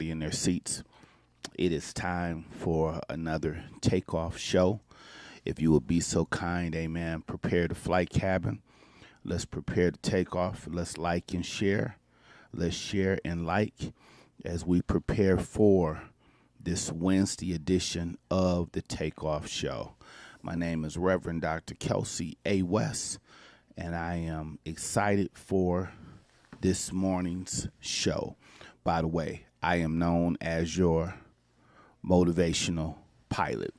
In their seats. It is time for another takeoff show. If you would be so kind, amen, prepare the flight cabin. Let's prepare to take off. Let's like and share. Let's share and like as we prepare for this Wednesday edition of the Takeoff Show. My name is Reverend Dr. Kelcey West, and I am excited for this morning's show. By the way, I am known as your motivational pilot.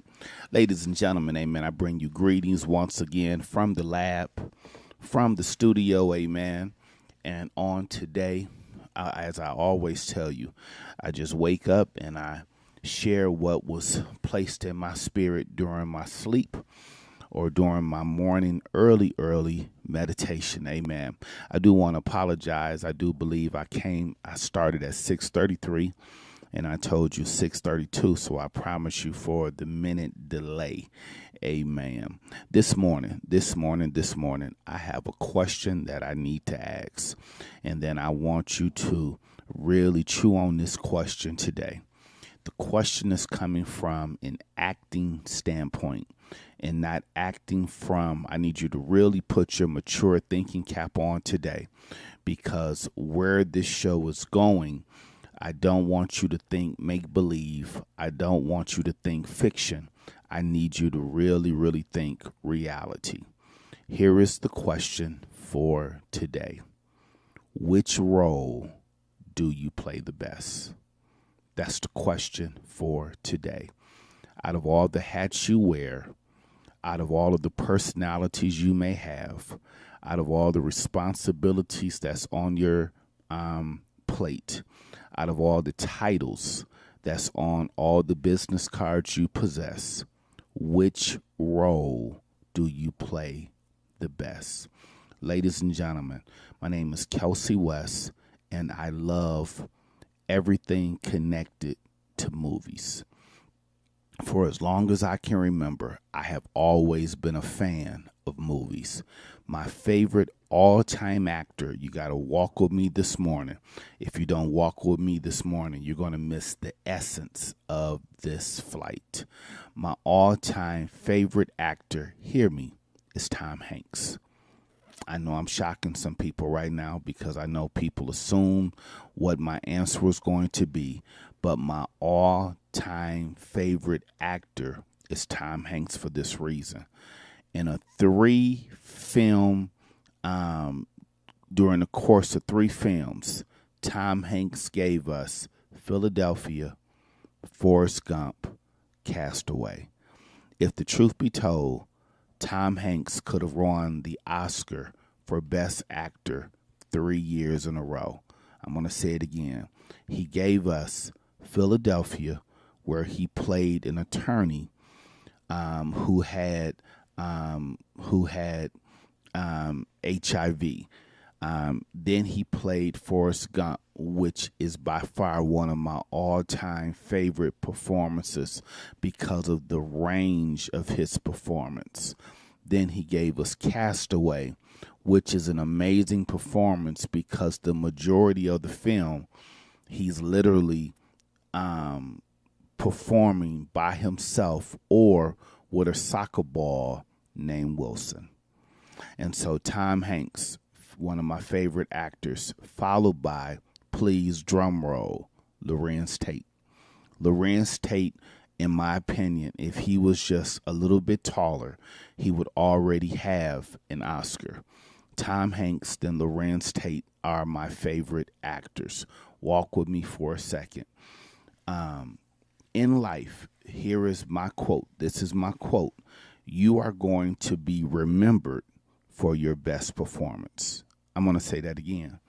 Ladies and gentlemen, amen, I bring you greetings once again from the lab, from the studio, amen. And on today, as I always tell you, I just wake up and I share what was placed in my spirit during my sleep or during my morning early meditation. Amen. I do want to apologize. I do believe I started at 6:33 and I told you 6:32, so I promise you for the minute delay. Amen. This morning, I have a question that I need to ask, and then I want you to really chew on this question today. The question is coming from an acting standpoint and not acting from, I need you to really put your mature thinking cap on today, because where this show is going, I don't want you to think make believe. I don't want you to think fiction. I need you to really think reality. Here is the question for today. Which role do you play the best? That's the question for today. Out of all the hats you wear, out of all of the personalities you may have, out of all the responsibilities that's on your plate, out of all the titles that's on all the business cards you possess, which role do you play the best? Ladies and gentlemen, my name is Kelcey West, and I love everything connected to movies. For as long as I can remember, I have always been a fan of movies. My favorite all-time actor, you got to walk with me this morning. If you don't walk with me this morning, you're going to miss the essence of this flight. My all-time favorite actor, hear me, is Tom Hanks. I know I'm shocking some people right now because I know people assume what my answer was going to be, but my all-time favorite actor is Tom Hanks for this reason. In a during the course of 3 films, Tom Hanks gave us Philadelphia, Forrest Gump, Castaway. If the truth be told, Tom Hanks could have won the Oscar for Best Actor 3 years in a row. I'm going to say it again. He gave us Philadelphia, where he played an attorney who had HIV. Then he played Forrest Gump, which is by far one of my all-time favorite performances because of the range of his performance. Then he gave us Castaway, which is an amazing performance because the majority of the film, he's literally performing by himself or with a soccer ball named Wilson. And so Tom Hanks, one of my favorite actors, followed by, please drum roll, Lorenz Tate. Lorenz Tate, in my opinion, if he was just a little bit taller, he would already have an Oscar. Tom Hanks and Lorenz Tate are my favorite actors. Walk with me for a second. In life, here is my quote. This is my quote. You are going to be remembered for your best performance. I'm going to say that again.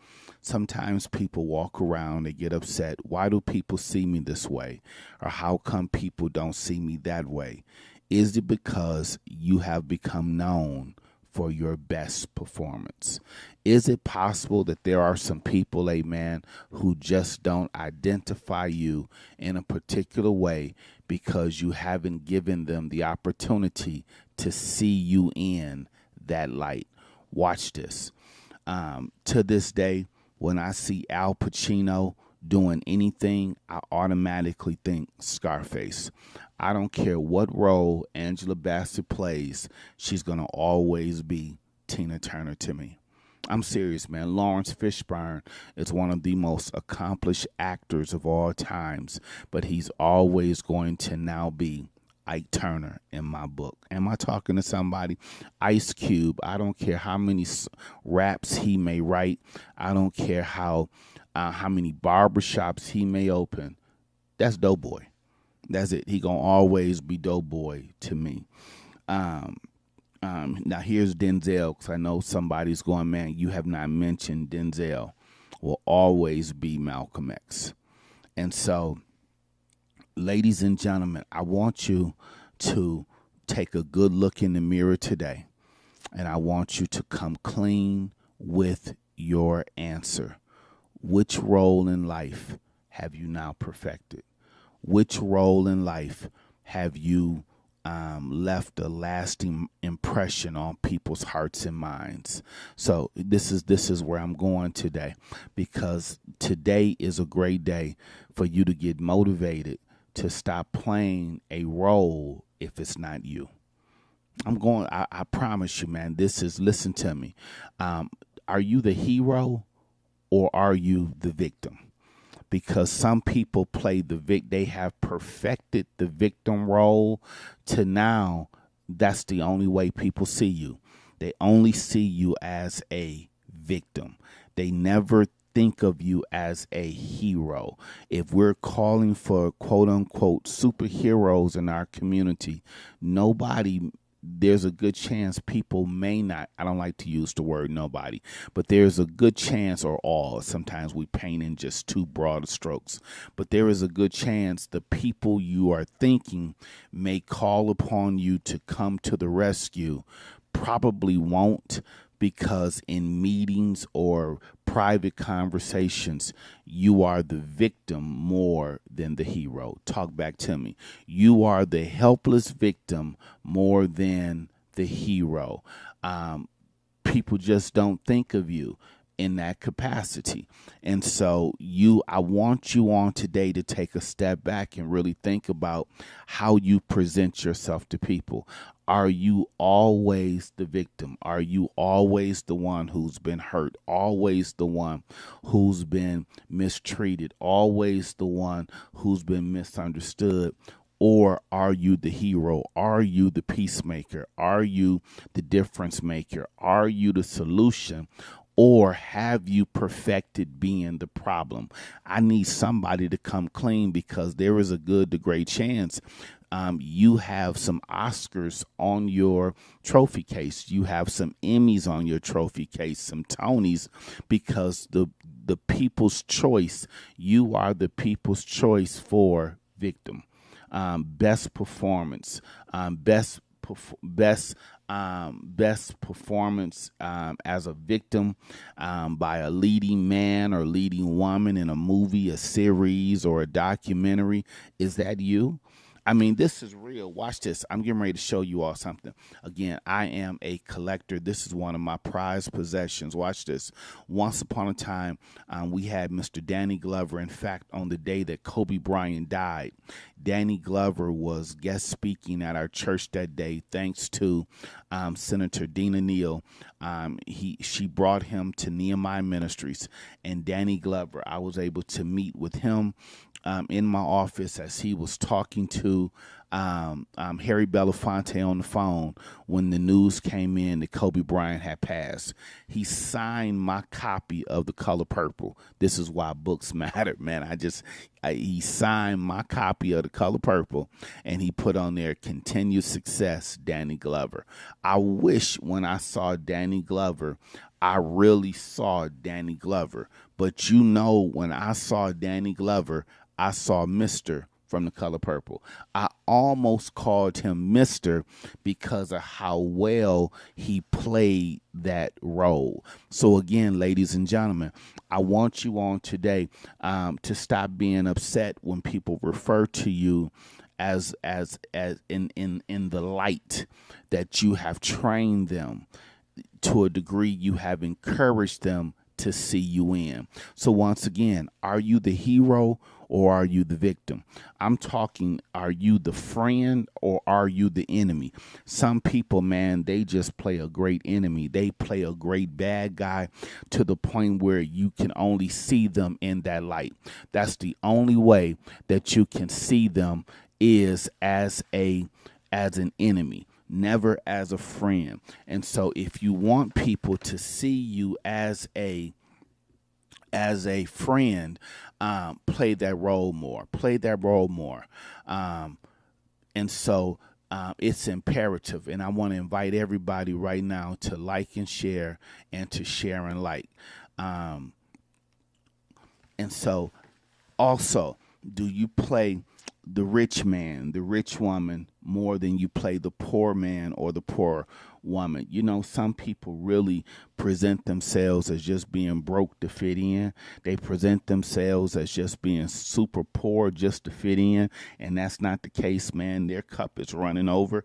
Sometimes people walk around, they get upset. Why do people see me this way? Or how come people don't see me that way? Is it because you have become known for your best performance? Is it possible that there are some people, amen, who just don't identify you in a particular way because you haven't given them the opportunity to see you in that light? Watch this. To this day, when I see Al Pacino doing anything, I automatically think Scarface. I don't care what role Angela Bassett plays, she's going to always be Tina Turner to me. I'm serious, man. Lawrence Fishburne is one of the most accomplished actors of all times, but he's always going to now be Ike Turner in my book. Am I talking to somebody? Ice Cube, I don't care how many raps he may write. I don't care how many barbershops he may open. That's Doughboy. That's it. He gonna always be Doughboy to me. Now here's Denzel, because I know somebody's going, man, you have not mentioned Denzel. Will always be Malcolm X. And so, ladies and gentlemen, I want you to take a good look in the mirror today, and I want you to come clean with your answer. Which role in life have you now perfected? Which role in life have you left a lasting impression on people's hearts and minds? So this is where I'm going today, because today is a great day for you to get motivated to stop playing a role if it's not you. I promise you, man, listen to me. Are you the hero or are you the victim? Because some people play they have perfected the victim role to now that's the only way people see you. They only see you as a victim. They never think of you as a hero. If we're calling for quote unquote superheroes in our community, there's a good chance people may not, I don't like to use the word nobody, but there's a good chance, or all, sometimes we paint in just too broad strokes, but there is a good chance the people you are thinking may call upon you to come to the rescue probably won't, because in meetings or private conversations, you are the victim more than the hero. Talk back to me. You are the helpless victim more than the hero. People just don't think of you in that capacity. And so I want you on today to take a step back and really think about how you present yourself to people. Are you always the victim? Are you always the one who's been hurt? Always the one who's been mistreated? Always the one who's been misunderstood? Or are you the hero? Are you the peacemaker? Are you the difference maker? Are you the solution? Or have you perfected being the problem? I need somebody to come clean, because there is a good to great chance you have some Oscars on your trophy case. You have some Emmys on your trophy case, some Tonys, because the people's choice, you are the people's choice for victim. Best performance, best performance as a victim by a leading man or leading woman in a movie, a series, or a documentary. Is that you? I mean, this is real. Watch this. I'm getting ready to show you all something. Again, I am a collector. This is one of my prized possessions. Watch this. Once upon a time, we had Mr. Danny Glover. In fact, on the day that Kobe Bryant died, Danny Glover was guest speaking at our church that day, thanks to Senator Dina Neal. She brought him to Nehemiah Ministries, and Danny Glover, I was able to meet with him in my office as he was talking to Harry Belafonte on the phone when the news came in that Kobe Bryant had passed. He signed my copy of The Color Purple. This is why books matter, man. He signed my copy of The Color Purple, and he put on there, "Continued success, Danny Glover." I wish when I saw Danny Glover, I really saw Danny Glover. But when I saw Danny Glover, I saw Mr. from The Color Purple. I almost called him Mr. because of how well he played that role. So again, ladies and gentlemen, I want you on today to stop being upset when people refer to you as in the light that you have trained them. To a degree, you have encouraged them to see you in. So once again, are you the hero or are you the victim? I'm talking, are you the friend or are you the enemy? Some people, man, they just play a great enemy. They play a great bad guy to the point where you can only see them in that light. That's the only way that you can see them, is as an enemy, never as a friend. And so if you want people to see you as a friend, play that role more. Play that role more. And so it's imperative. And I want to invite everybody right now to like and share, and to share and like. And so also, do you play the rich man, the rich woman, more than you play the poor man or the poor woman? You know, some people really present themselves as just being broke to fit in. They present themselves as just being super poor just to fit in, and that's not the case, man. Their cup is running over.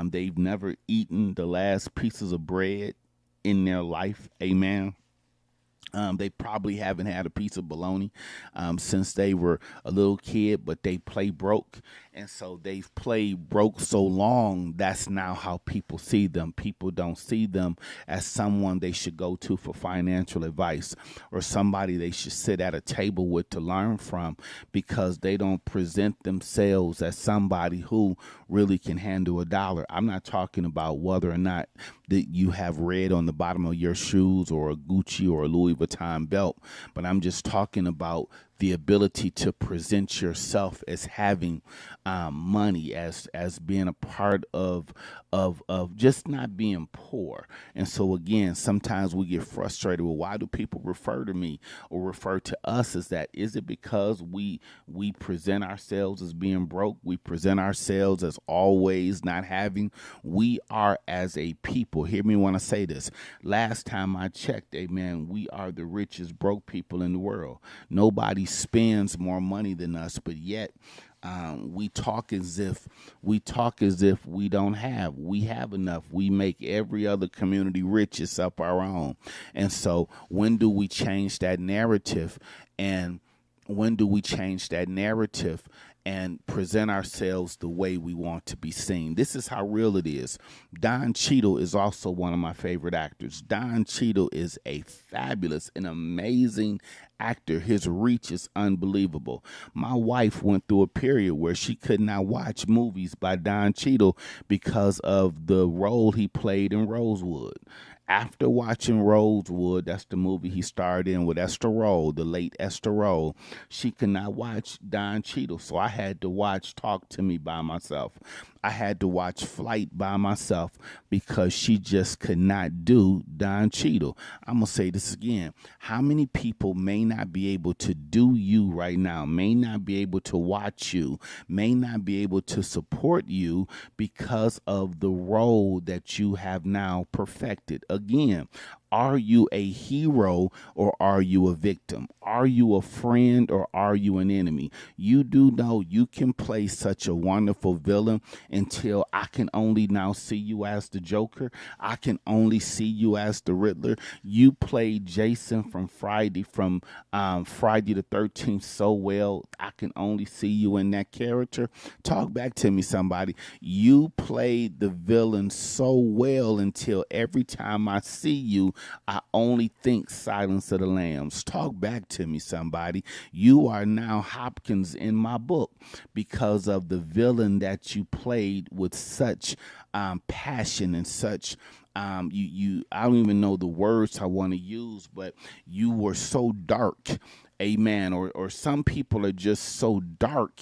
They've never eaten the last pieces of bread in their life. Amen. They probably haven't had a piece of bologna since they were a little kid, but they play broke. And so they've played broke so long, that's now how people see them. People don't see them as someone they should go to for financial advice, or somebody they should sit at a table with to learn from, because they don't present themselves as somebody who really can handle a dollar. I'm not talking about whether or not that you have red on the bottom of your shoes, or a Gucci or a Louis Vuitton belt, but I'm just talking about the ability to present yourself as having money, as being a part of just not being poor. And so again, sometimes we get frustrated. Well, why do people refer to me or refer to us as that? Is it because we present ourselves as being broke? We present ourselves as always not having. We are, as a people, hear me when I say this. Last time I checked, amen, we are the richest broke people in the world. Nobody spends more money than us, but yet we talk as if we don't have. We have enough. We make every other community rich except our own. And so when do we change that narrative? And when do we change that narrative and present ourselves the way we want to be seen? This is how real it is. Don Cheadle is also one of my favorite actors. Don Cheadle is a fabulous and amazing actor. His reach is unbelievable. My wife went through a period where she could not watch movies by Don Cheadle because of the role he played in Rosewood. After watching Rosewood, that's the movie he starred in with Esther Rolle, the late Esther Rolle, she could not watch Don Cheadle. So I had to watch Talk to Me by myself. I had to watch Flight by myself because she just could not do Don Cheadle. I'm going to say this again. How many people may not be able to do you right now, may not be able to watch you, may not be able to support you because of the role that you have now perfected? Again, are you a hero or are you a victim? Are you a friend or are you an enemy? You do know you can play such a wonderful villain until I can only now see you as the Joker. I can only see you as the Riddler. You played Jason from Friday the 13th so well. I can only see you in that character. Talk back to me, somebody. You played the villain so well until every time I see you, I only think Silence of the Lambs. Talk back to me, somebody. You are now Hopkins in my book because of the villain that you played with such passion and such I don't even know the words I want to use, but you were so dark. Amen. Or some people are just so dark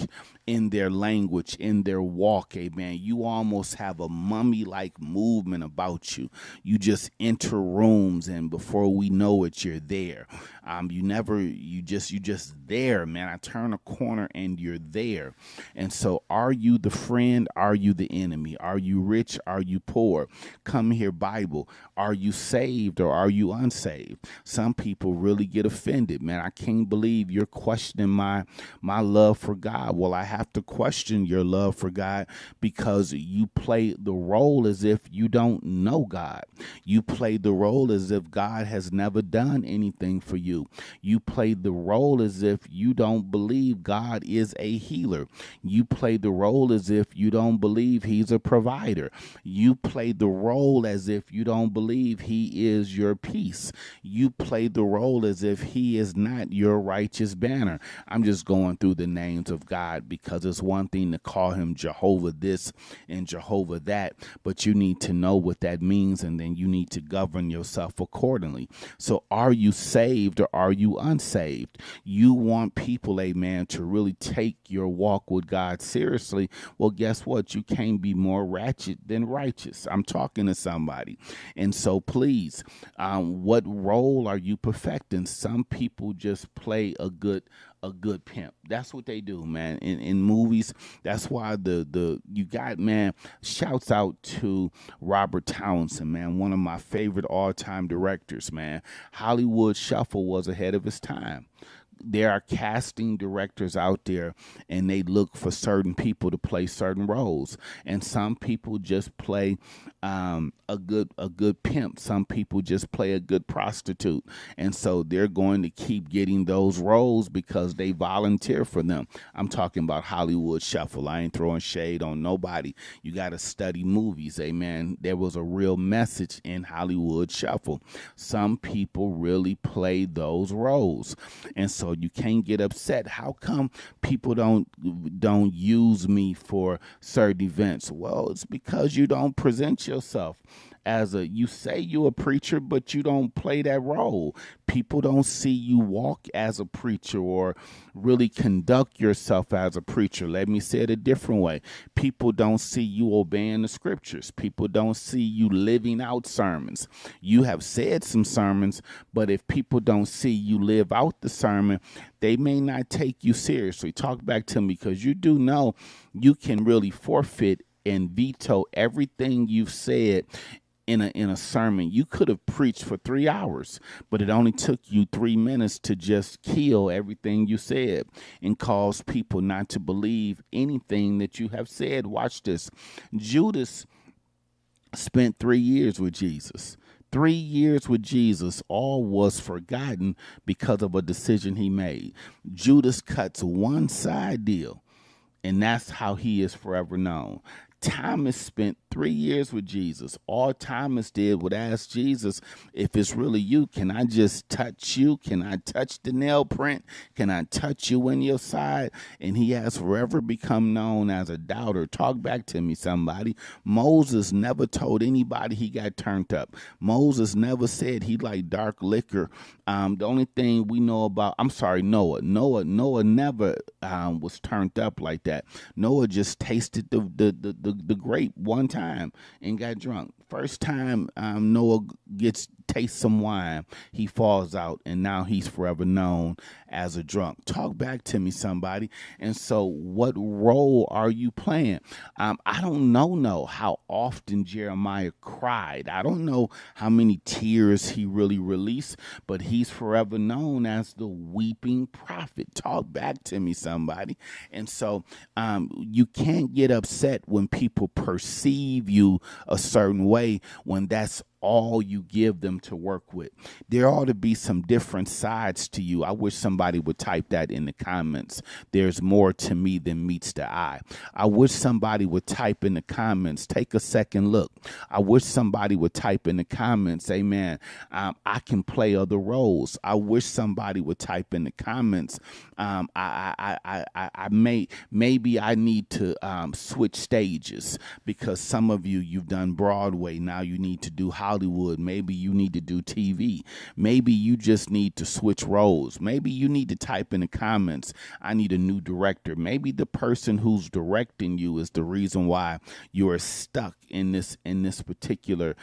in their language, in their walk. Amen. You almost have a mummy-like movement about you. You just enter rooms, and before we know it, you're there. You just there, man. I turn a corner and you're there. And so are you the friend? Are you the enemy? Are you rich? Are you poor? Come here, Bible. Are you saved or are you unsaved? Some people really get offended, man. I can't can't believe you're questioning my love for God. Well, I have to question your love for God because you play the role as if you don't know God. You play the role as if God has never done anything for you. You play the role as if you don't believe God is a healer. You play the role as if you don't believe he's a provider. You play the role as if you don't believe he is your peace. You play the role as if he is not your righteous banner. I'm just going through the names of God because it's one thing to call him Jehovah this and Jehovah that, but you need to know what that means, and then you need to govern yourself accordingly. So are you saved or are you unsaved? You want people, amen, to really take your walk with God seriously. Well, guess what? You can't be more ratchet than righteous. I'm talking to somebody. And so please, what role are you perfecting? Some people just play a good pimp. That's what they do, man. In movies, that's why you got, man, shouts out to Robert Townsend, man, one of my favorite all-time directors, man. Hollywood Shuffle was ahead of his time. There are casting directors out there, and they look for certain people to play certain roles. And some people just play a good pimp. Some people just play a good prostitute. And so they're going to keep getting those roles because they volunteer for them. I'm talking about Hollywood Shuffle. I ain't throwing shade on nobody. You got to study movies, amen. There was a real message in Hollywood Shuffle. Some people really play those roles. And so you can't get upset. How come people don't use me for certain events? Well, it's because you don't present yourself as you say you're a preacher, but you don't play that role. People don't see you walk as a preacher or really conduct yourself as a preacher. Let me say it a different way. People don't see you obeying the scriptures. People don't see you living out sermons. You have said some sermons, but if people don't see you live out the sermon, they may not take you seriously. Talk back to me, because you do know you can really forfeit and veto everything you've said in a sermon. You could have preached for 3 hours, but it only took you 3 minutes to just kill everything you said and cause people not to believe anything that you have said. Watch this. Judas spent 3 years with Jesus. 3 years with Jesus, all was forgotten because of a decision he made. Judas cuts one side deal, and that's how he is forever known. Thomas spent 3 years with Jesus. All Thomas did was ask Jesus, if it's really you, can I just touch you? Can I touch the nail print? Can I touch you in your side? And he has forever become known as a doubter. Talk back to me, somebody. Moses never told anybody he got turned up. Moses never said he liked dark liquor. The only thing we know about, Noah. Noah never was turned up like that. Noah just tasted the grape one time and got drunk. First time Noah tastes some wine, he falls out, and now he's forever known as a drunk. Talk back to me, somebody. And so what role are you playing? I don't know how often Jeremiah cried. I don't know how many tears he really released, but he's forever known as the weeping prophet. Talk back to me, somebody. And so you can't get upset when people perceive you a certain way when that's all you give them to work with. There ought to be some different sides to you. I wish somebody would type that in the comments. There's more to me than meets the eye. I wish somebody would type in the comments, take a second look. I wish somebody would type in the comments, amen, I can play other roles. I wish somebody would type in the comments, maybe I need to switch stages, because some of you've done Broadway. Now you need to do Hollywood. Maybe you need to do TV. Maybe you just need to switch roles. Maybe you need to type in the comments, I need a new director. Maybe the person who's directing you is the reason why you are stuck in this particular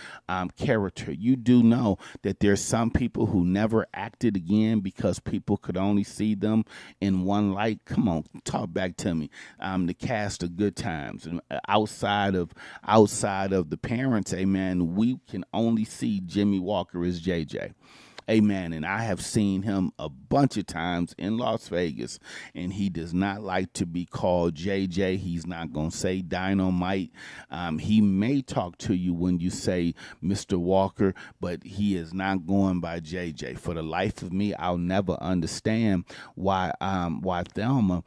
character. You do know that there's some people who never acted again because people could only see them in one light. Come on, talk back to me. The cast of Good Times, and outside of the parents, amen, we can only see Jimmy Walker as JJ. Amen. And I have seen him a bunch of times in Las Vegas, and he does not like to be called JJ. He's not going to say Dynamite. He may talk to you when you say Mr. Walker, but he is not going by JJ. For the life of me, I'll never understand why Thelma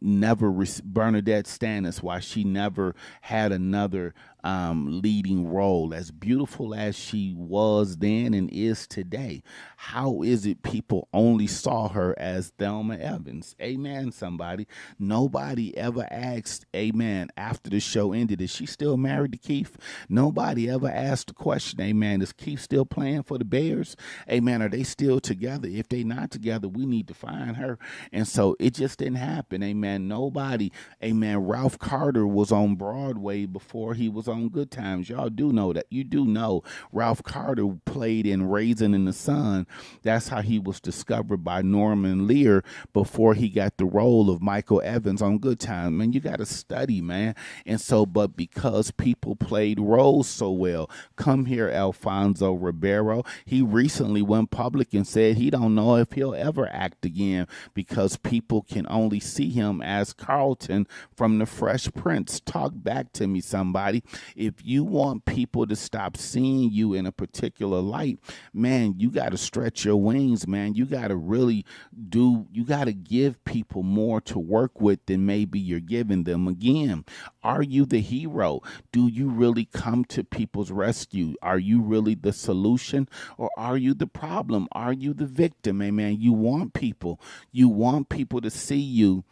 never Bernadette Stannis, why she never had another leading role, as beautiful as she was then and is today. How is it people only saw her as Thelma Evans? Amen, somebody. Nobody ever asked, amen, after the show ended, is she still married to Keith? Nobody ever asked the question, amen, is Keith still playing for the Bears? Amen, are they still together? If they not together, we need to find her. And so it just didn't happen, amen. Nobody, amen. Ralph Carter was on Broadway before he was on Good Times. Y'all do know that. You do know Ralph Carter played in Raisin in the Sun. That's how he was discovered by Norman Lear before he got the role of Michael Evans on Good Times. Man, you got to study, man. And so, but because people played roles so well, come here, Alfonso Ribeiro. He recently went public and said he don't know if he'll ever act again because people can only see him as Carlton from the Fresh Prince. Talk back to me, somebody. If you want people to stop seeing you in a particular light, man, you got to stretch your wings, man. You got to really you got to give people more to work with than maybe you're giving them. Again, are you the hero? Do you really come to people's rescue? Are you really the solution, or are you the problem? Are you the victim? Amen. You want people to see you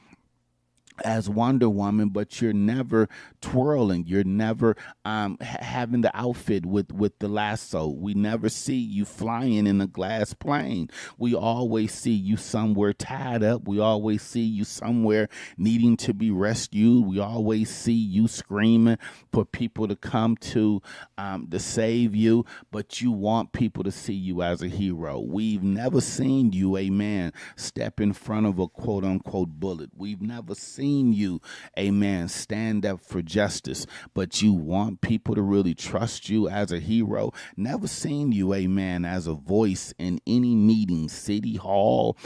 as Wonder Woman, but you're never twirling. You're never having the outfit with the lasso. We never see you flying in a glass plane. We always see you somewhere tied up. We always see you somewhere needing to be rescued. We always see you screaming for people to come to save you, but you want people to see you as a hero. We've never seen you, amen, step in front of a quote-unquote bullet. We've never seen you, amen, stand up for justice, but you want people to really trust you as a hero. Never seen you, amen, as a voice in any meeting, city hall,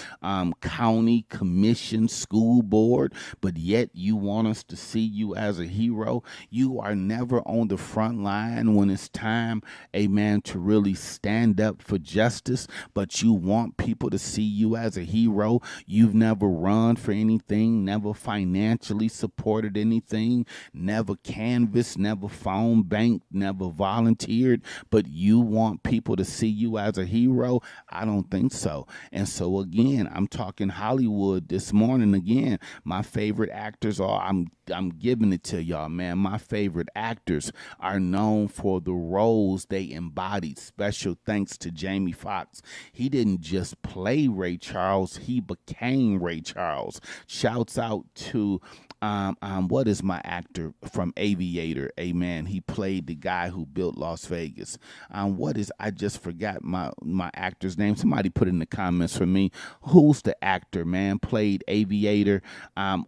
county commission, school board, but yet you want us to see you as a hero. You are never on the front line when it's time, amen, to really stand up for justice, but you want people to see you as a hero. You've never run for anything, never financially supported anything, never canvassed, never phone banked, never volunteered, but you want people to see you as a hero? I don't think so. And so again, I'm talking Hollywood this morning again. My favorite actors are, I'm giving it to y'all, man. My favorite actors are known for the roles they embodied. Special thanks to Jamie Foxx. He didn't just play Ray Charles, he became Ray Charles. Shouts out to what is my actor from Aviator? Amen. He played the guy who built Las Vegas. I just forgot my actor's name. Somebody put it in the comments for me. Who's the actor, man? Played Aviator.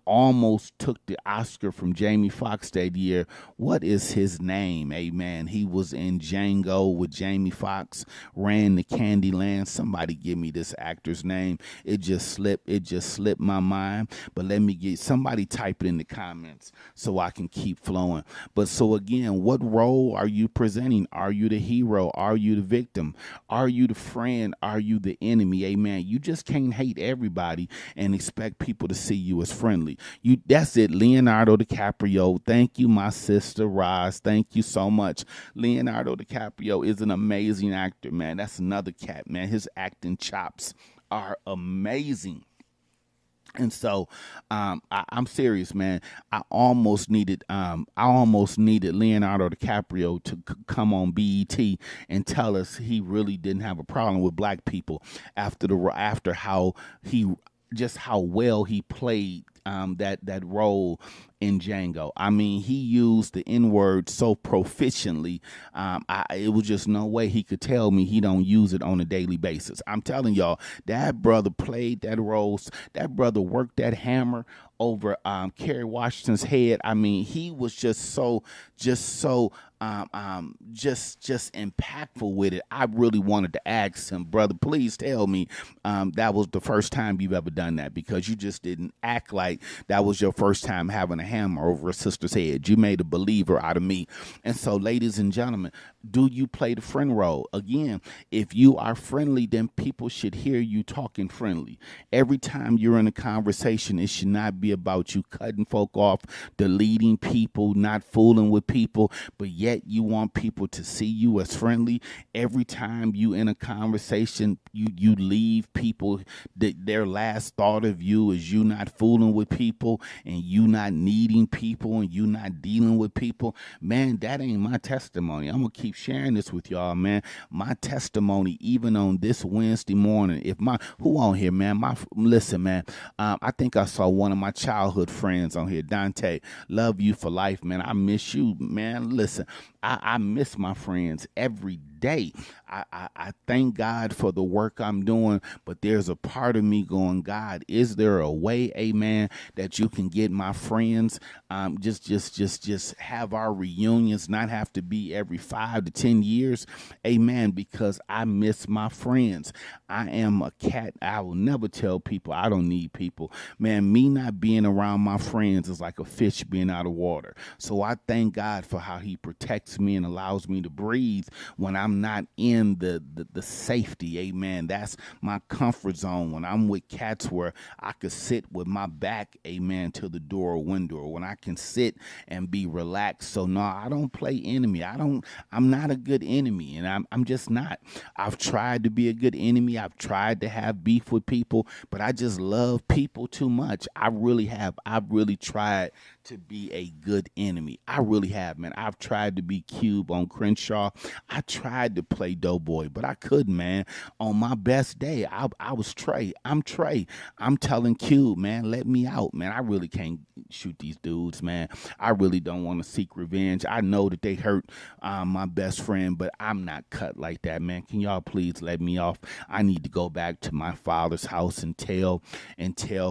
Almost took the Oscar from Jamie Foxx that year. What is his name? Amen. He was in Django with Jamie Foxx, ran the Candyland. Somebody give me this actor's name. It just slipped my mind. But let me get somebody type it in the comments so I can keep flowing. But so again, what role are you presenting? Are you the hero? Are you the victim? Are you the friend? Are you the enemy? Amen. You just can't hate everybody and expect people to see you as friendly. That's it. Leonardo DiCaprio. Thank you, my sister Roz. Thank you so much. Leonardo DiCaprio is an amazing actor, man. That's another cat, man. His acting chops are amazing. And so I'm serious, man. I almost needed Leonardo DiCaprio to come on BET and tell us he really didn't have a problem with black people after how well he played that role in Django. I mean, he used the N-word so proficiently. It was just no way he could tell me he don't use it on a daily basis. I'm telling y'all, that brother played that role. That brother worked that hammer over Kerry Washington's head. I mean, he was just so just impactful with it. I really wanted to ask him, brother, please tell me that was the first time you've ever done that, because you just didn't act like that was your first time having a hammer over a sister's head. You made a believer out of me. And so, ladies and gentlemen, do you play the friend role? Again, if you are friendly, then people should hear you talking friendly. Every time you're in a conversation, it should not be about you cutting folk off, deleting people, not fooling with people, but yet you want people to see you as friendly. Every time you in a conversation, you leave people that their last thought of you is you not fooling with people and you not needing people and you not dealing with people. Man, that ain't my testimony. I'm gonna keep sharing this with y'all, man. My testimony, even on this Wednesday morning, if my who on here, man, listen, man, I think I saw one of my childhood friends on here, Dante. Love you for life, man. I miss you, man. Listen, I miss my friends every day. I thank God for the work I'm doing, but there's a part of me going, God, is there a way, amen, that you can get my friends, just have our reunions, not have to be every 5 to 10 years, amen, because I miss my friends. I am a cat. I will never tell people I don't need people. Man, me not being around my friends is like a fish being out of water. So I thank God for how he protects me and allows me to breathe when I'm not in the safety, amen. That's my comfort zone, when I'm with cats where I could sit with my back, amen, to the door or window, or when I can sit and be relaxed. So no, I don't play enemy. I'm not a good enemy, and I'm just not. I've tried to be a good enemy. I've tried to have beef with people, but I just love people too much. I really have. I've really tried to be a good enemy. I really have, man. I've tried to be Cube on Crenshaw. I tried to play Doughboy, but I couldn't, man. On my best day, I was Trey. I'm Trey. I'm telling Cube, man, let me out, man. I really can't shoot these dudes, man. I really don't want to seek revenge. I know that they hurt my best friend, but I'm not cut like that, man. Can y'all please let me off? I need to go back to my father's house and tell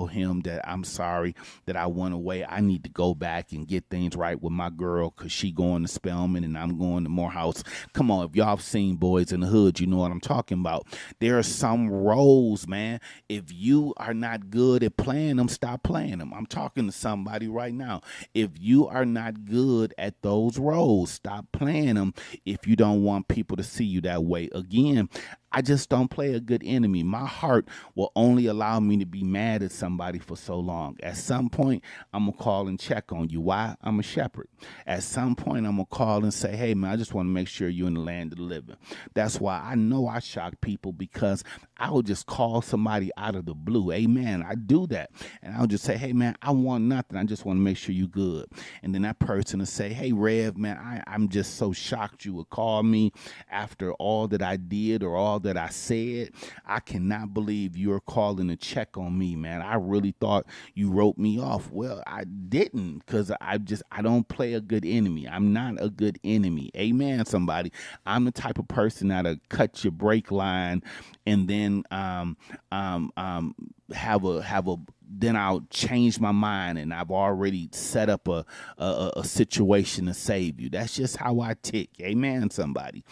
him that I'm sorry that I went away. I need to go back and get things right with my girl, because she going to Spelman and I'm going to Morehouse. Come on, if y'all have seen Boys in the Hood, you know what I'm talking about. There are some roles, man. If you are not good at playing them, stop playing them. I'm talking to somebody right now. If you are not good at those roles, stop playing them if you don't want people to see you that way. Again, I just don't play a good enemy. My heart will only allow me to be mad at somebody for so long. At some point, I'm going to call and check on you. Why? I'm a shepherd. At some point, I'm going to call and say, hey, man, I just want to make sure you're in the land of the living. That's why I know I shock people, because I will just call somebody out of the blue. Amen. I do that. And I'll just say, hey, man, I want nothing. I just want to make sure you're good. And then that person will say, hey, Rev, man, I'm just so shocked you would call me after all that I did or all that I said. I cannot believe you're calling to check on me, man. I really thought you wrote me off. Well, I didn't, because I don't play a good enemy. I'm not a good enemy. Amen, somebody. I'm the type of person that'll cut your brake line and then then I'll change my mind, and I've already set up a situation to save you. That's just how I tick. Amen, somebody.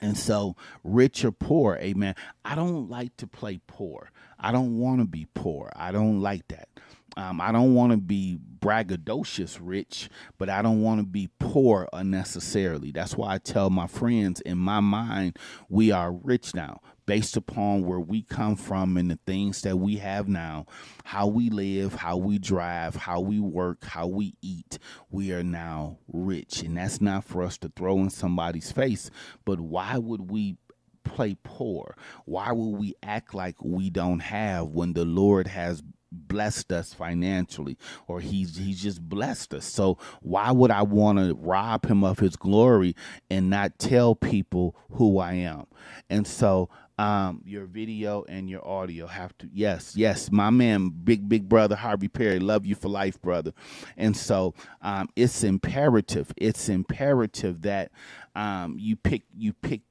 And so, rich or poor, amen. I don't like to play poor. I don't want to be poor. I don't like that. I don't want to be braggadocious rich, but I don't want to be poor unnecessarily. That's why I tell my friends, in my mind, we are rich now, based upon where we come from and the things that we have now, how we live, how we drive, how we work, how we eat. We are now rich. And that's not for us to throw in somebody's face, but why would we play poor? Why would we act like we don't have when the Lord has blessed us financially, or he's just blessed us? So why would I want to rob him of his glory and not tell people who I am? And so your video and your audio have to, yes, my man, big brother Harvey Perry, love you for life, brother. And so it's imperative that you pick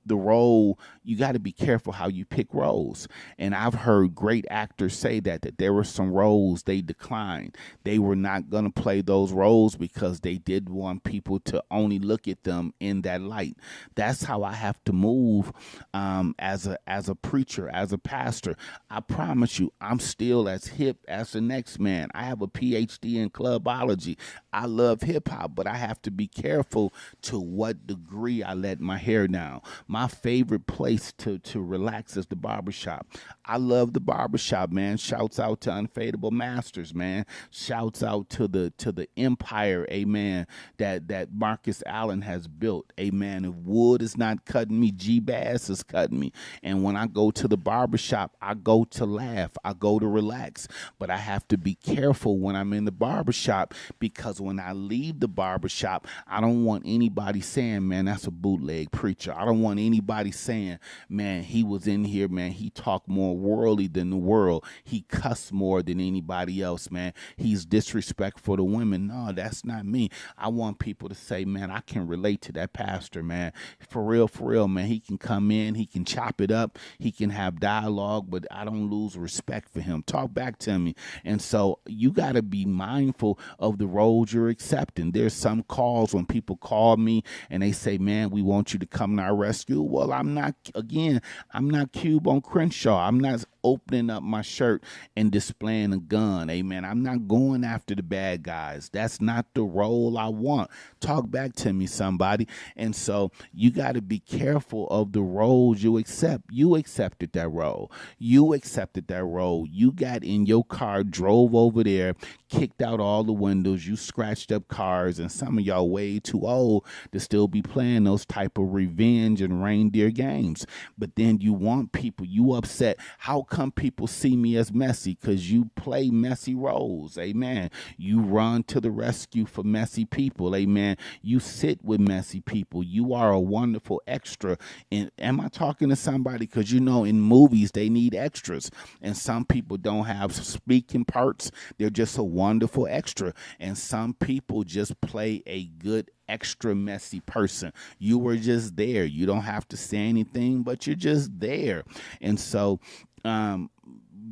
the role, you got to be careful how you pick roles. And I've heard great actors say that there were some roles they declined. They were not going to play those roles because they did want people to only look at them in that light. That's how I have to move as a preacher, as a pastor. I promise you, I'm still as hip as the next man. I have a PhD in clubology. I love hip hop, but I have to be careful to what degree I let my hair down. My favorite place to relax is the barbershop. I love the barbershop, man. Shouts out to Unfadable Masters, man. Shouts out to the empire, amen, that Marcus Allen has built. Amen. If wood is not cutting me, G Bass is cutting me. And when I go to the barbershop, I go to laugh. I go to relax. But I have to be careful when I'm in the barbershop, because when I leave the barbershop, I don't want anybody saying, man, that's a bootleg preacher. I don't want anybody saying, man, he was in here, man, he talked more worldly than the world. He cussed more than anybody else, man. He's disrespectful to women. No, that's not me. I want people to say, man, I can relate to that pastor, man. For real, man. He can come in, he can chop it up, he can have dialogue, but I don't lose respect for him. Talk back to me. And so you got to be mindful of the roles you're accepting. There's some calls when people call me and they say, man, we want you to come to our rescue. Well, I'm not Cube on Crenshaw. I'm not opening up my shirt and displaying a gun. Amen. I'm not going after the bad guys. That's not the role I want. Talk back to me, somebody. And so you got to be careful of the roles you accept. You accepted that role. You accepted that role. You got in your car, drove over there, kicked out all the windows. You scratched up cars, and some of y'all way too old to still be playing those type of revenge and reindeer games. But then you want people, you upset. How come people see me as messy? Because you play messy roles. Amen. You run to the rescue for messy people. Amen. You sit with messy people. You are a wonderful extra. And am I talking to somebody? Because in movies they need extras, and some people don't have speaking parts. They're just a wonderful extra. And some people just play a good extra messy person. You were just there. You don't have to say anything, but you're just there. And so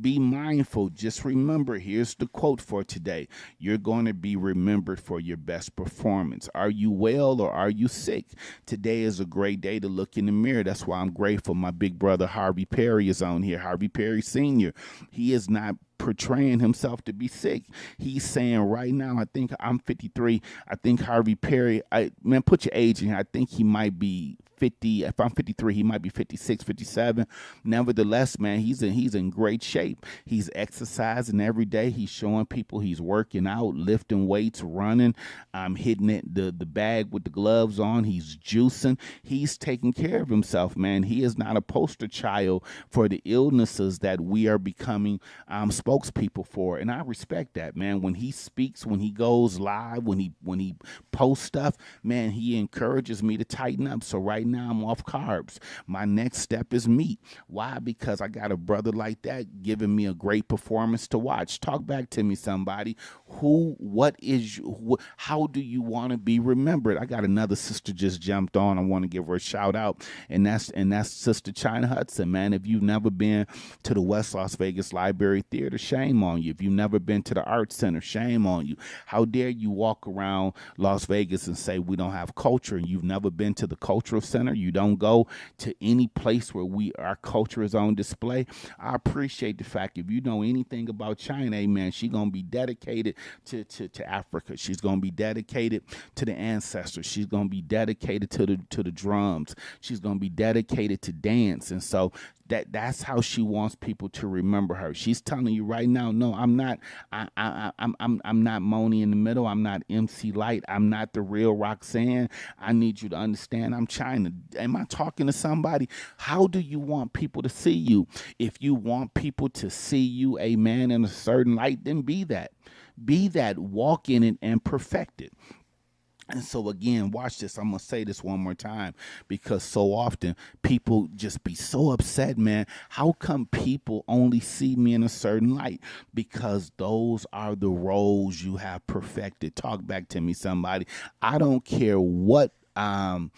be mindful. Just remember, here's the quote for today. You're going to be remembered for your best performance. Are you well or are you sick? Today is a great day to look in the mirror. That's why I'm grateful my big brother Harvey Perry is on here. Harvey Perry Sr. He is not portraying himself to be sick. He's saying right now, I think I'm 53. I think Harvey Perry, man, put your age in here. I think he might be 50. If I'm 53, he might be 56, 57. Nevertheless, man, he's in great shape. He's exercising every day. He's showing people he's working out, lifting weights, running, hitting the bag with the gloves on. He's juicing. He's taking care of himself, man. He is not a poster child for the illnesses that we are becoming spokespeople for. And I respect that, man. When he speaks, when he goes live, when he posts stuff, man, he encourages me to tighten up. So right now I'm off carbs. My next step is meat. Why? Because I got a brother like that giving me a great performance to watch. Talk back to me, somebody. How do you want to be remembered? I got another sister just jumped on. I want to give her a shout out, and that's Sister China Hudson, man. If you've never been to the West Las Vegas Library Theater, shame on you. If you've never been to the Art Center, shame on you. How dare you walk around Las Vegas and say we don't have culture, and you've never been to the Cultural Center? You don't go to any place where our culture is on display. I appreciate the fact, if you know anything about China, amen, she's going to be dedicated to Africa. She's going to be dedicated to the ancestors. She's going to be dedicated to the drums. She's going to be dedicated to dance. And so that's how she wants people to remember her. She's telling you right now, no, I'm not. I'm not Moni in the Middle. I'm not MC Light. I'm not the real Roxanne. I need you to understand, I'm China. Am I talking to somebody? How do you want people to see you? If you want people to see you, amen, in a certain light, then be that. Be that. Walk in it and perfect it. And so again, watch this. I'm going to say this one more time, because so often people just be so upset, man. How come people only see me in a certain light? Because those are the roles you have perfected. Talk back to me, somebody. I don't care what role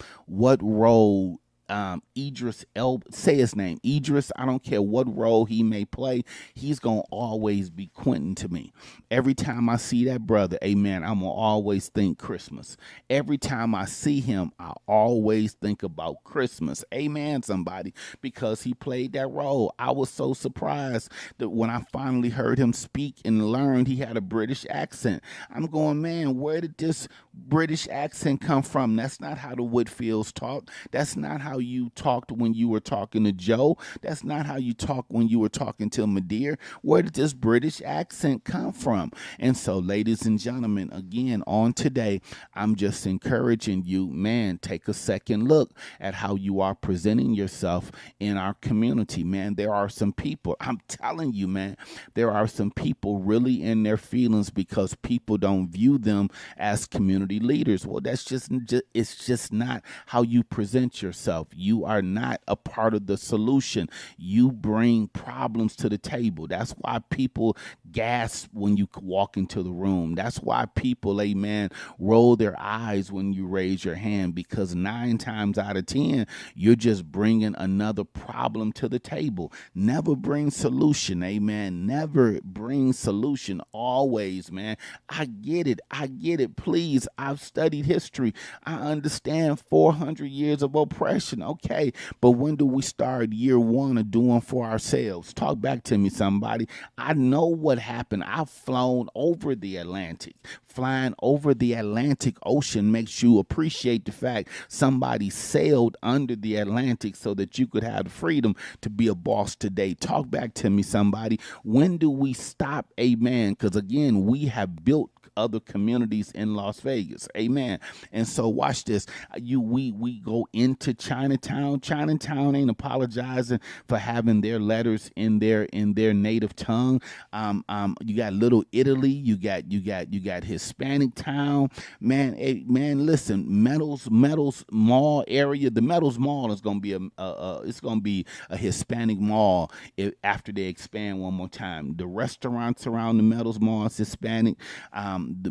say his name, Idris. I don't care what role he may play. He's going to always be Quentin to me. Every time I see that brother, amen, I'm going to always think Christmas. Every time I see him, I always think about Christmas. Amen, somebody, because he played that role. I was so surprised that when I finally heard him speak and learned he had a British accent, I'm going, man, where did this British accent come from? That's not how the Woodfields talk. That's not how you talked when you were talking to Joe. That's not how you talk when you were talking to Madeir. Where did this British accent come from? And so, ladies and gentlemen, again, on today, I'm just encouraging you, man, take a second look at how you are presenting yourself in our community, man. There are some people, I'm telling you, man, there are some people really in their feelings because people don't view them as community leaders. Well, it's just not how you present yourself. You are not a part of the solution. You bring problems to the table. That's why people gasp when you walk into the room. That's why people, amen, roll their eyes when you raise your hand, because 9 times out of 10, you're just bringing another problem to the table. Never bring solution, amen. Never bring solution. Always, man. I get it. Please, I've studied history. I understand 400 years of oppression. Okay, but when do we start year 1 of doing for ourselves? Talk back to me, somebody. I know what happened. I've flown over the Atlantic. Flying over the Atlantic Ocean makes you appreciate the fact somebody sailed under the Atlantic so that you could have the freedom to be a boss today. Talk back to me, somebody. When do we stop? Amen. Because again, we have built other communities in Las Vegas. Amen. And so watch this. We go into Chinatown. Chinatown ain't apologizing for having their letters in their native tongue. You got Little Italy. You got Hispanic Town. Man, man, listen, Metals Mall area. The Metals Mall is gonna be a Hispanic mall after they expand one more time. The restaurants around the Metals Mall is Hispanic.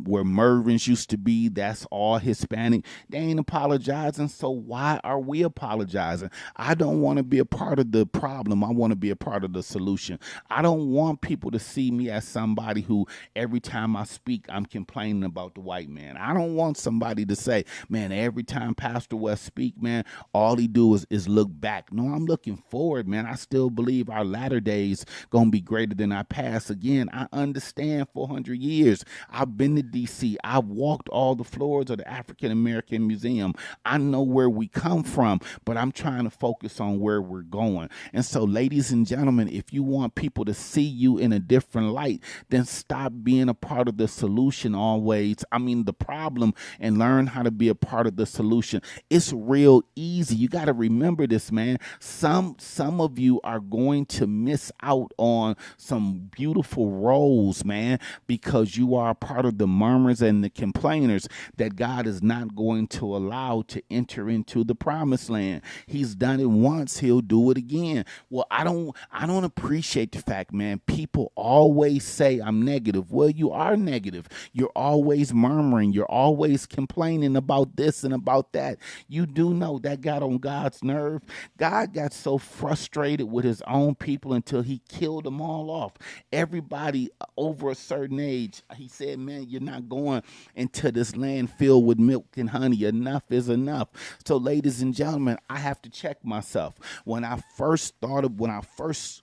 Where Mervin's used to be, that's all Hispanic. They ain't apologizing, so why are we apologizing? I don't want to be a part of the problem. I want to be a part of the solution. I don't want people to see me as somebody who every time I speak, I'm complaining about the white man. I don't want somebody to say, man, every time Pastor West speak, man, all he do is look back. No, I'm looking forward, man. I still believe our latter days going to be greater than our past. Again, I understand 400 years. I've been to D.C. I've walked all the floors of the African American Museum. I know where we come from, but I'm trying to focus on where we're going. And so, ladies and gentlemen, if you want people to see you in a different light, then stop being a part of the solution always. I mean, the problem, and learn how to be a part of the solution. It's real easy. You got to remember this, man. Some of you are going to miss out on some beautiful roles, man, because you are a part of the murmurs and the complainers that God is not going to allow to enter into the promised land. He's done it once, he'll do it again. Well, I don't appreciate the fact, man, people always say I'm negative. Well, you are negative. You're always murmuring. You're always complaining about this and about that. You do know that got on God's nerve. God got so frustrated with his own people until he killed them all off. Everybody over a certain age, he said, man, you're not going into this land filled with milk and honey. Enough is enough. So, ladies and gentlemen, I have to check myself. When I first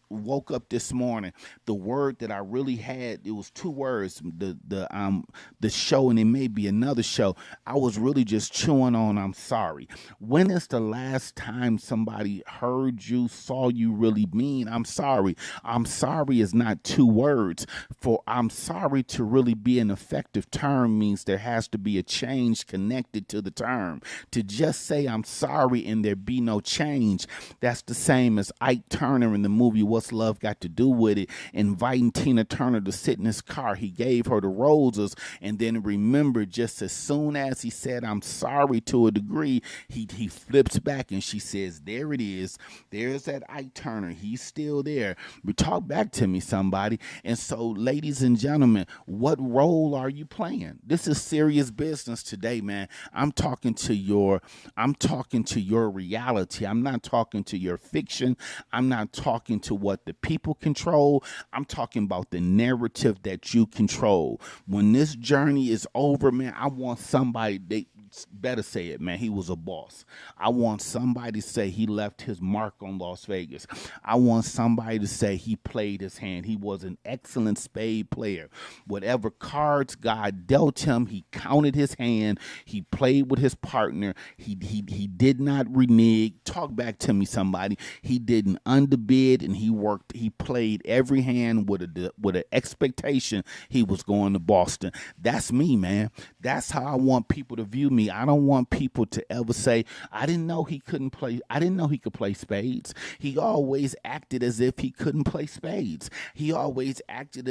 woke up this morning, the word that I really had, it was 2 words, the show, and it may be another show. I was really just chewing on I'm sorry. When is the last time somebody heard you, saw you really mean I'm sorry? I'm sorry is not 2 words. For I'm sorry to really be an effective term means there has to be a change connected to the term. To just say I'm sorry and there be no change, that's the same as Ike Turner in the movie What's Love Got to Do With It, inviting Tina Turner to sit in his car. He gave her the roses, and then remember, just as soon as he said I'm sorry to a degree, he flips back and she says, there it is. There's that Ike Turner. He's still there. But talk back to me, somebody. And so, ladies and gentlemen, what role role are you playing? This is serious business today, man. I'm talking to your reality. I'm not talking to your fiction. I'm not talking to what the people control. I'm talking about the narrative that you control. When this journey is over, man, I want somebody, they better say it, man, he was a boss. I want somebody to say he left his mark on Las Vegas. I want somebody to say he played his hand. He was an excellent spade player. Whatever cards God dealt him, he counted his hand. He played with his partner. He did not renege. Talk back to me, somebody. He didn't underbid, and he worked. He played every hand with an expectation he was going to Boston. That's me, man. That's how I want people to view me. I don't want people to ever say, I didn't know he couldn't play. I didn't know he could play spades. He always acted as if he couldn't play spades. He always acted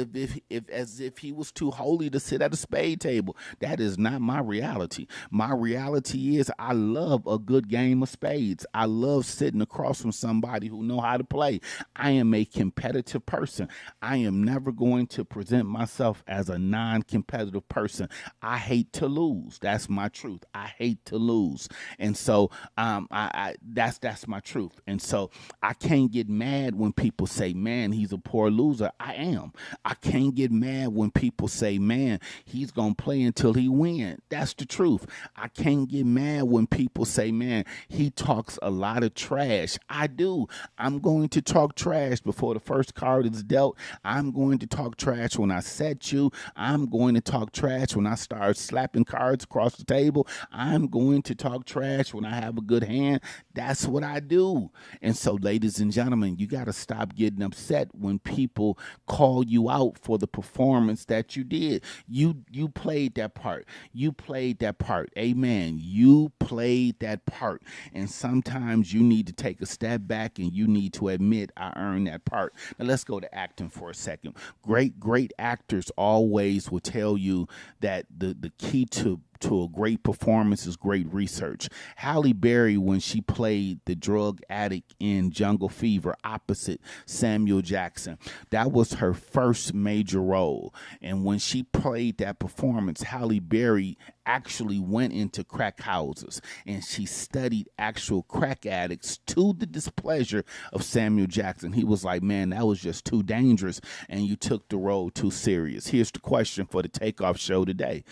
as if he was too holy to sit at a spade table. That is not my reality. My reality is I love a good game of spades. I love sitting across from somebody who know how to play. I am a competitive person. I am never going to present myself as a non-competitive person. I hate to lose. That's my truth. I hate to lose. And so that's my truth. And so I can't get mad when people say, man, he's a poor loser. I am. I can't get mad when people say, man, he's going to play until he wins. That's the truth. I can't get mad when people say, man, he talks a lot of trash. I do. I'm going to talk trash before the first card is dealt. I'm going to talk trash when I set you. I'm going to talk trash when I start slapping cards across the table. I'm going to talk trash when I have a good hand. That's what I do. And so, ladies and gentlemen, you got to stop getting upset when people call you out for the performance that you did. You played that part. You played that part. Amen. You played that part. And sometimes you need to take a step back and you need to admit, I earned that part. Now let's go to acting for a second. Great actors always will tell you that the key to a great performance is great research. Halle Berry, when she played the drug addict in Jungle Fever opposite Samuel Jackson, that was her first major role. And when she played that performance, Halle Berry actually went into crack houses and she studied actual crack addicts to the displeasure of Samuel Jackson. He was like, man, that was just too dangerous and you took the role too serious. Here's the question for the Takeoff Show today.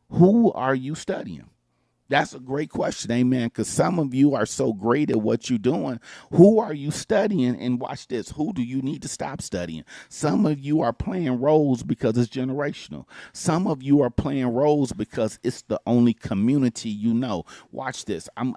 Who are you studying? That's a great question, amen, because some of you are so great at what you're doing. Who are you studying? And watch this. Who do you need to stop studying? Some of you are playing roles because it's generational. Some of you are playing roles because it's the only community you know. Watch this. I'm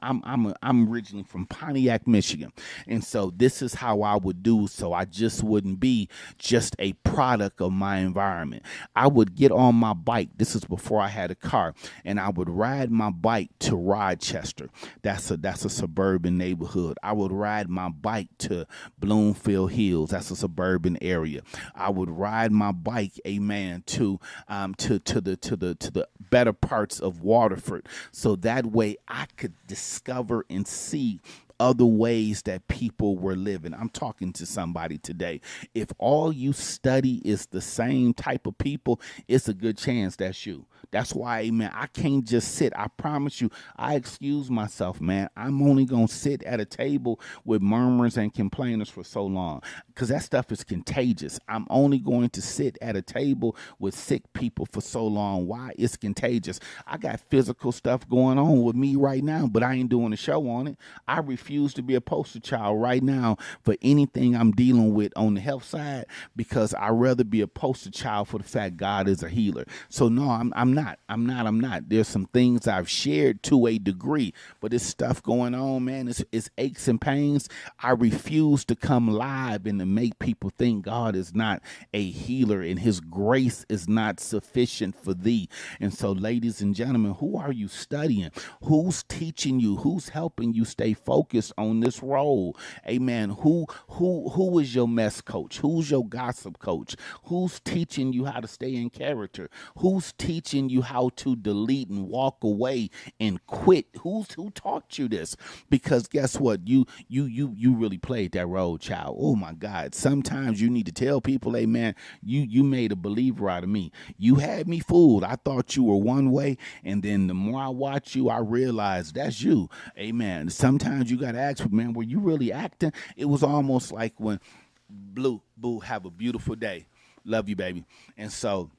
originally from Pontiac, Michigan, and so this is how I would do so I just wouldn't be just a product of my environment. I would get on my bike. This is before I had a car, and I would ride my bike to Rochester. That's a suburban neighborhood. I would ride my bike to Bloomfield Hills. That's a suburban area. I would ride my bike, amen, to the better parts of Waterford. So that way I could discover and see other ways that people were living. I'm talking to somebody today. If all you study is the same type of people, it's a good chance that's you. That's why, amen, I can't just sit. I promise you, I excuse myself, man. I'm only going to sit at a table with murmurers and complainers for so long because that stuff is contagious. I'm only going to sit at a table with sick people for so long. Why? It's contagious. I got physical stuff going on with me right now, but I ain't doing a show on it. I refuse to be a poster child right now for anything I'm dealing with on the health side because I'd rather be a poster child for the fact God is a healer. So no, I'm not. There's some things I've shared to a degree, but it's stuff going on, man. It's aches and pains. I refuse to come live and to make people think God is not a healer and his grace is not sufficient for thee. And so, ladies and gentlemen, who are you studying? Who's teaching you? Who's helping you stay focused focused on this role. Amen. Who is your mess coach? Who's your gossip coach? Who's teaching you how to stay in character? Who's teaching you how to delete and walk away and quit? Who taught you this? Because guess what? You really played that role, child. Oh my God. Sometimes you need to tell people, hey man, you made a believer out of me. You had me fooled. I thought you were one way, and then the more I watch you, I realized that's you. Amen. Sometimes you gotta ask me, man, were you really acting? It was almost like when Blue, boo, have a beautiful day. Love you, baby. And so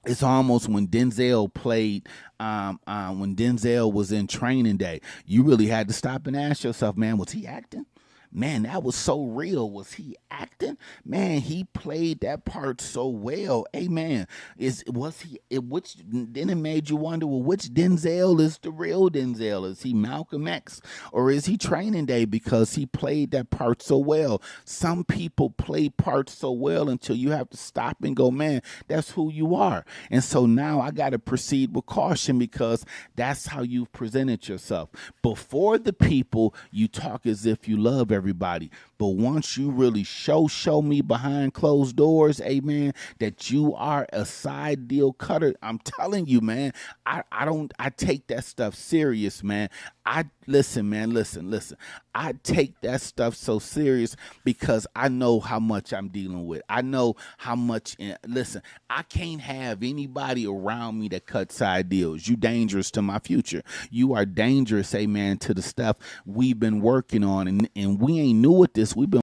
it's almost when Denzel played, when Denzel was in Training Day, you really had to stop and ask yourself, man, was he acting? Man, that was so real. Was he acting? Man, he played that part so well. Amen. Then it made you wonder, well, which Denzel is the real Denzel? Is he Malcolm X or is he Training Day, because he played that part so well? Some people play parts so well until you have to stop and go, man, that's who you are. And so now I got to proceed with caution, because that's how you've presented yourself. Before the people, you talk as if you love everybody. But once you really show me behind closed doors, amen, that you are a side deal cutter, I'm telling you, man, I take that stuff serious, man. Listen. I take that stuff so serious because I know how much I'm dealing with. I know how much, listen, I can't have anybody around me that cuts side deals. You dangerous to my future. You are dangerous, amen, to the stuff we've been working on. And we ain't new at this. We've been